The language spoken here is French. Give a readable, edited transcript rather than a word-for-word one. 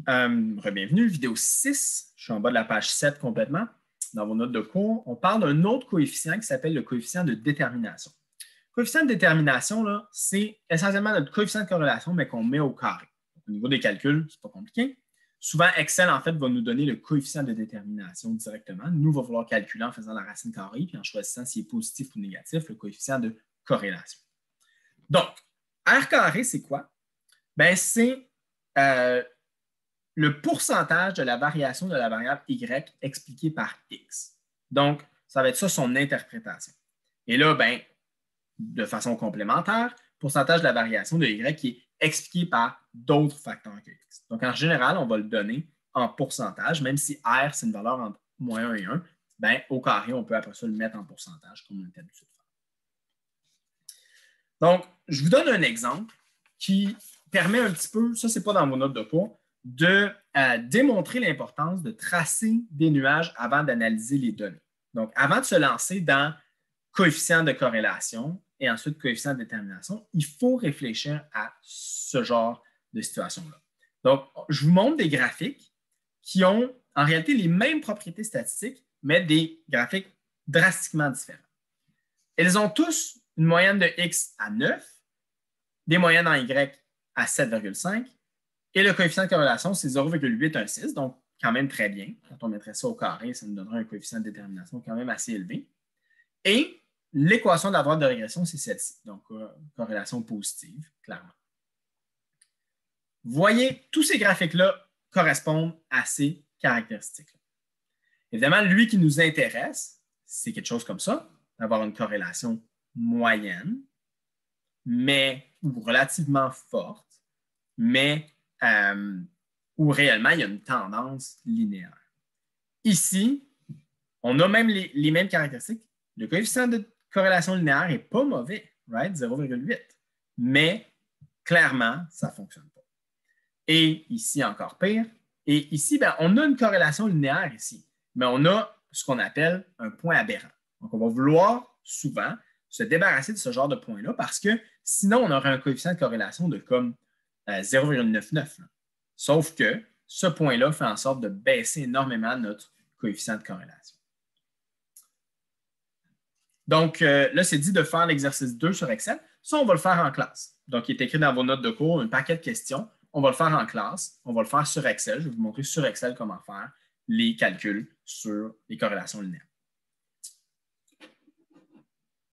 Bienvenue, vidéo 6. Je suis en bas de la page 7 complètement. Dans vos notes de cours, on parle d'un autre coefficient qui s'appelle le coefficient de détermination. Le coefficient de détermination, c'est essentiellement notre coefficient de corrélation, mais qu'on met au carré. Au niveau des calculs, ce n'est pas compliqué. Souvent, Excel, en fait, va nous donner le coefficient de détermination directement. Nous, il va falloir calculer en faisant la racine carrée, puis en choisissant s'il est positif ou négatif, le coefficient de corrélation. Donc, R carré, c'est quoi? Ben, c'est le pourcentage de la variation de la variable y expliquée par x. Donc, ça va être ça son interprétation. Et là, ben, de façon complémentaire, pourcentage de la variation de y qui est expliqué par d'autres facteurs que x. Donc, en général, on va le donner en pourcentage, même si r, c'est une valeur entre moins 1 et 1, ben, au carré, on peut après ça le mettre en pourcentage, comme on est habitué de faire. Donc, je vous donne un exemple qui permet un petit peu, ça, c'est pas dans vos notes de cours, de démontrer l'importance de tracer des nuages avant d'analyser les données. Donc, avant de se lancer dans coefficient de corrélation et ensuite coefficient de détermination, il faut réfléchir à ce genre de situation-là. Donc, je vous montre des graphiques qui ont en réalité les mêmes propriétés statistiques, mais des graphiques drastiquement différents. Ils ont tous une moyenne de x à 9, des moyennes en y à 7,5, et le coefficient de corrélation, c'est 0,816, donc quand même très bien. Quand on mettrait ça au carré, ça nous donnerait un coefficient de détermination quand même assez élevé. Et l'équation de la droite de régression, c'est celle-ci, donc corrélation positive, clairement. Vous voyez, tous ces graphiques-là correspondent à ces caractéristiques-là. Évidemment, lui qui nous intéresse, c'est quelque chose comme ça, d'avoir une corrélation moyenne, mais ou relativement forte, mais où réellement il y a une tendance linéaire. Ici, on a même les mêmes caractéristiques. Le coefficient de corrélation linéaire n'est pas mauvais, right? 0,8. Mais clairement, ça ne fonctionne pas. Et ici, encore pire. Et ici, ben, on a une corrélation linéaire ici, mais on a ce qu'on appelle un point aberrant. Donc, on va vouloir souvent se débarrasser de ce genre de point-là parce que sinon, on aurait un coefficient de corrélation de comme 0,99. Sauf que ce point-là fait en sorte de baisser énormément notre coefficient de corrélation. Donc, là, c'est dit de faire l'exercice 2 sur Excel. Ça, on va le faire en classe. Donc, il est écrit dans vos notes de cours, un paquet de questions. On va le faire en classe. On va le faire sur Excel. Je vais vous montrer sur Excel comment faire les calculs sur les corrélations linéaires.